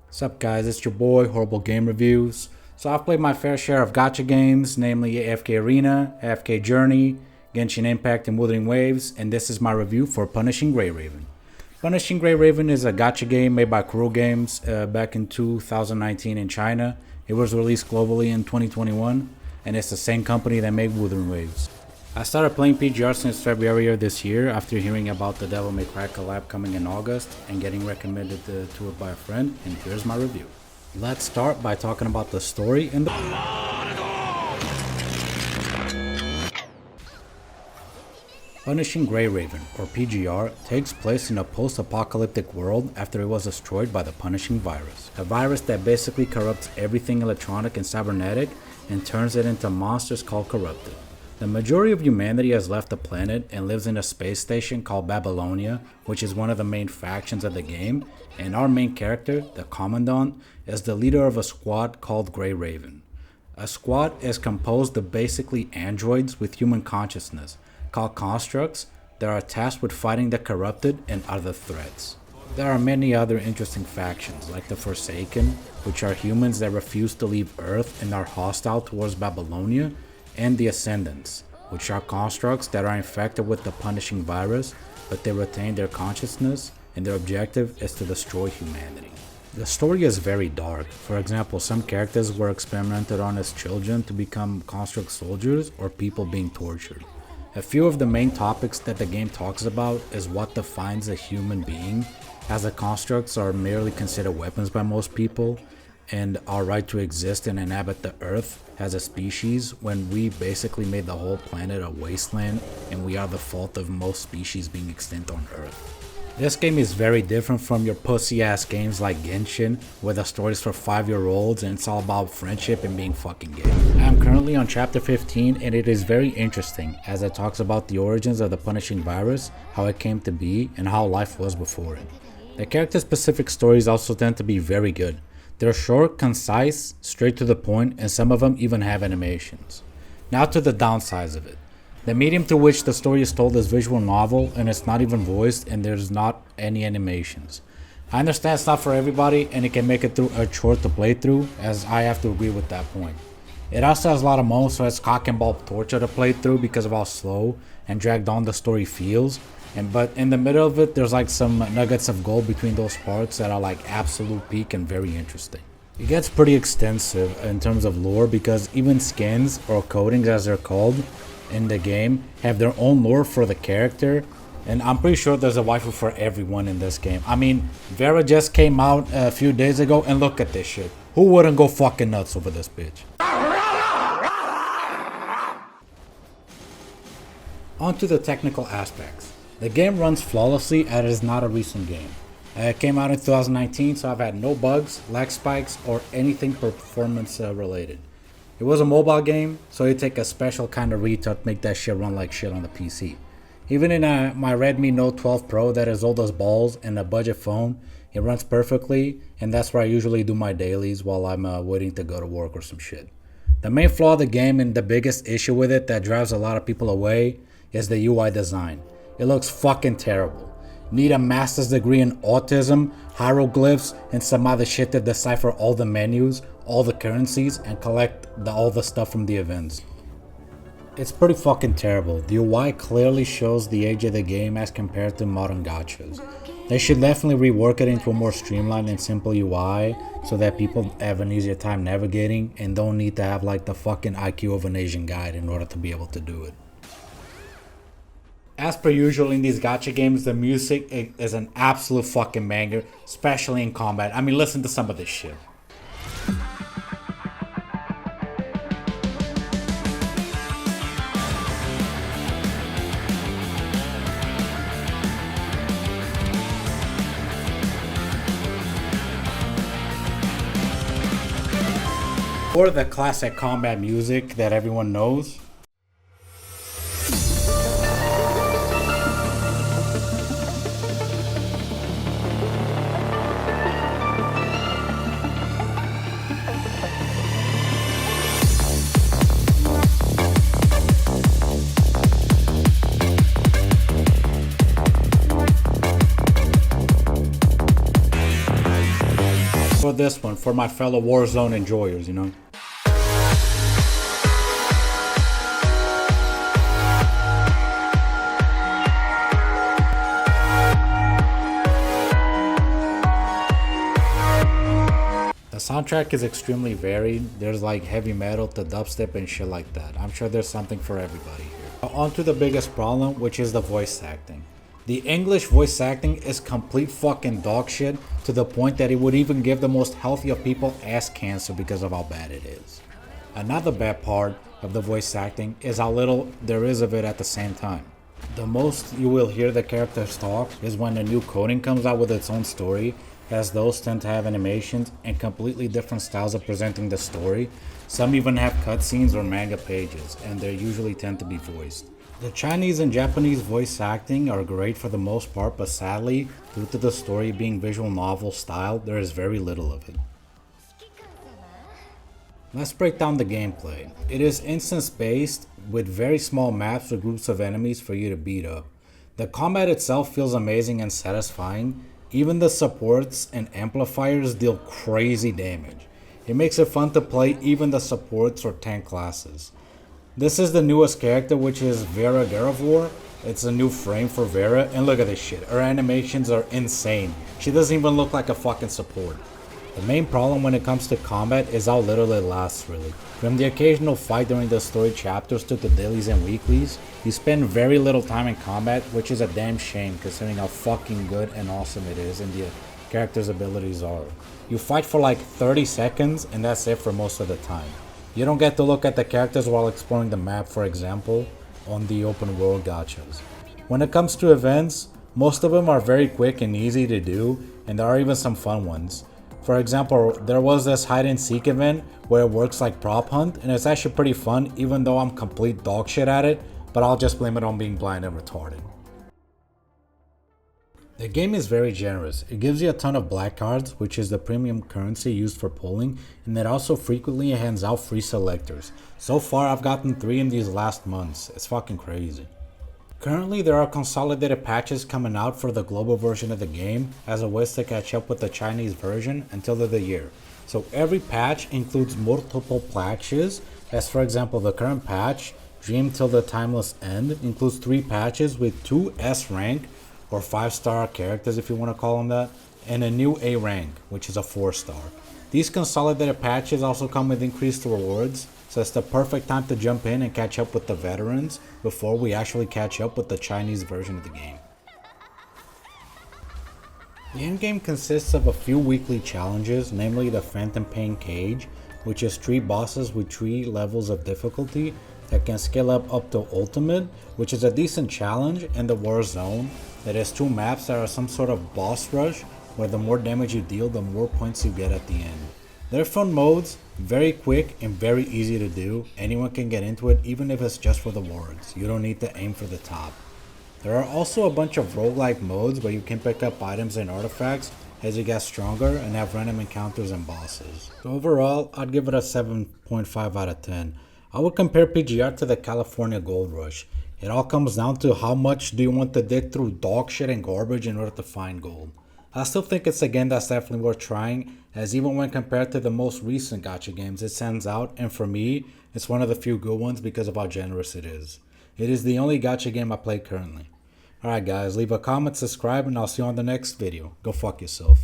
What's up, guys? It's your boy, Horrible Game Reviews. So I've played my fair share of gacha games, namely AFK Arena, AFK Journey, Genshin Impact, and Wuthering Waves, and this is my review for Punishing Grey Raven. Punishing Grey Raven is a gacha game made by Kuro Games back in 2019 in China. It was released globally in 2021, and it's the same company that made Wuthering Waves. I started playing PGR since February of this year after hearing about the Devil May Cry collab coming in August and getting recommended to it by a friend, and here's my review. Let's start by talking about the story and the... Punishing Grey Raven, or PGR, takes place in a post-apocalyptic world after it was destroyed by the Punishing Virus. A virus that basically corrupts everything electronic and cybernetic and turns it into monsters called Corrupted. The majority of humanity has left the planet and lives in a space station called Babylonia, which is one of the main factions of the game, and our main character, the Commandant, is the leader of a squad called Grey Raven. A squad is composed of basically androids with human consciousness, called constructs, that are tasked with fighting the corrupted and other threats. There are many other interesting factions, like the Forsaken, which are humans that refuse to leave Earth and are hostile towards Babylonia, and the Ascendants, which are constructs that are infected with the Punishing Virus, but they retain their consciousness, and their objective is to destroy humanity. The story is very dark. For example, some characters were experimented on as children to become construct soldiers or people being tortured. A few of the main topics that the game talks about is what defines a human being, as the constructs are merely considered weapons by most people, and our right to exist and inhabit the earth as a species when we basically made the whole planet a wasteland and we are the fault of most species being extinct on earth. This game is very different from your pussy ass games like Genshin, where the story is for 5-year-olds and it's all about friendship and being fucking gay. I am currently on chapter 15 and it is very interesting as it talks about the origins of the Punishing Virus, how it came to be, and how life was before it. The character specific stories also tend to be very good. They're short, concise, straight to the point, and some of them even have animations. Now to the downsides of it. The medium through which the story is told is visual novel, and it's not even voiced, and there's not any animations. I understand it's not for everybody, and it can make it through a chore to play through, as I have to agree with that point. It also has a lot of moments so it's cock and ball torture to play through because of how slow and dragged on the story feels. But in the middle of it, there's like some nuggets of gold between those parts that are like absolute peak and very interesting. It gets pretty extensive in terms of lore because even skins, or coatings as they're called in the game, have their own lore for the character. And I'm pretty sure there's a waifu for everyone in this game. I mean, Vera just came out a few days ago and look at this shit. Who wouldn't go fucking nuts over this bitch? On to the technical aspects. The game runs flawlessly as it is not a recent game. It came out in 2019, so I've had no bugs, lag spikes, or anything performance related. It was a mobile game, so it take a special kind of retard to make that shit run like shit on the PC. Even in my Redmi Note 12 Pro that is old as balls and a budget phone, it runs perfectly, and that's where I usually do my dailies while I'm waiting to go to work or some shit. The main flaw of the game and the biggest issue with it that drives a lot of people away is the UI design. It looks fucking terrible. Need a master's degree in autism, hieroglyphs, and some other shit to decipher all the menus, all the currencies, and collect all the stuff from the events. It's pretty fucking terrible. The UI clearly shows the age of the game as compared to modern gachas. They should definitely rework it into a more streamlined and simple UI so that people have an easier time navigating and don't need to have like the fucking IQ of an Asian guide in order to be able to do it. As per usual in these gacha games, the music is an absolute fucking banger, especially in combat. I mean, listen to some of this shit. Or the classic combat music that everyone knows. for this one, for my fellow Warzone enjoyers, you know. The soundtrack is extremely varied. There's like heavy metal to dubstep and shit like that. I'm sure there's something for everybody here. On to the biggest problem, which is the voice acting. The English voice acting is complete fucking dog shit, to the point that it would even give the most healthy of people ass cancer because of how bad it is. Another bad part of the voice acting is how little there is of it at the same time. The most you will hear the characters talk is when a new coding comes out with its own story, as those tend to have animations and completely different styles of presenting the story. Some even have cutscenes or manga pages, and they usually tend to be voiced. The Chinese and Japanese voice acting are great for the most part, but sadly, due to the story being visual novel style, there is very little of it. Let's break down the gameplay. It is instance based, with very small maps or groups of enemies for you to beat up. The combat itself feels amazing and satisfying. Even the supports and amplifiers deal crazy damage. It makes it fun to play even the supports or tank classes. This is the newest character, which is Vera Garevor. It's a new frame for Vera, and look at this shit. Her animations are insane. She doesn't even look like a fucking support. The main problem when it comes to combat is how little it lasts, really. From the occasional fight during the story chapters to the dailies and weeklies, you spend very little time in combat, which is a damn shame considering how fucking good and awesome it is and the character's abilities are. You fight for like 30 seconds and that's it for most of the time. You don't get to look at the characters while exploring the map, for example, on the open world gachas. When it comes to events, most of them are very quick and easy to do, and there are even some fun ones. For example, there was this hide and seek event where it works like prop hunt, and it's actually pretty fun even though I'm complete dog shit at it, but I'll just blame it on being blind and retarded. The game is very generous. It gives you a ton of black cards, which is the premium currency used for pulling, and it also frequently hands out free selectors. So far I've gotten 3 in these last months. It's fucking crazy. Currently, there are consolidated patches coming out for the global version of the game as a way to catch up with the Chinese version until the year. So every patch includes multiple patches, as for example the current patch, Dream Till the Timeless End, includes 3 patches with 2 S rank or 5-star characters if you want to call them that, and a new A rank, which is a 4-star. These consolidated patches also come with increased rewards, so it's the perfect time to jump in and catch up with the veterans before we actually catch up with the Chinese version of the game. The endgame consists of a few weekly challenges, namely the Phantom Pain Cage, which is 3 bosses with 3 levels of difficulty that can scale up to Ultimate, which is a decent challenge, and the War Zone, that has 2 maps that are some sort of boss rush, where the more damage you deal, the more points you get at the end. They're fun modes, very quick and very easy to do. Anyone can get into it even if it's just for the wards. You don't need to aim for the top. There are also a bunch of roguelike modes where you can pick up items and artifacts as you get stronger and have random encounters and bosses. So overall, I'd give it a 7.5 out of 10. I would compare PGR to the California Gold Rush. It all comes down to how much do you want to dig through dog shit and garbage in order to find gold. I still think it's a game that's definitely worth trying, as even when compared to the most recent gacha games, it stands out, and for me, it's one of the few good ones because of how generous it is. It is the only gacha game I play currently. Alright guys, leave a comment, subscribe, and I'll see you on the next video. Go fuck yourself.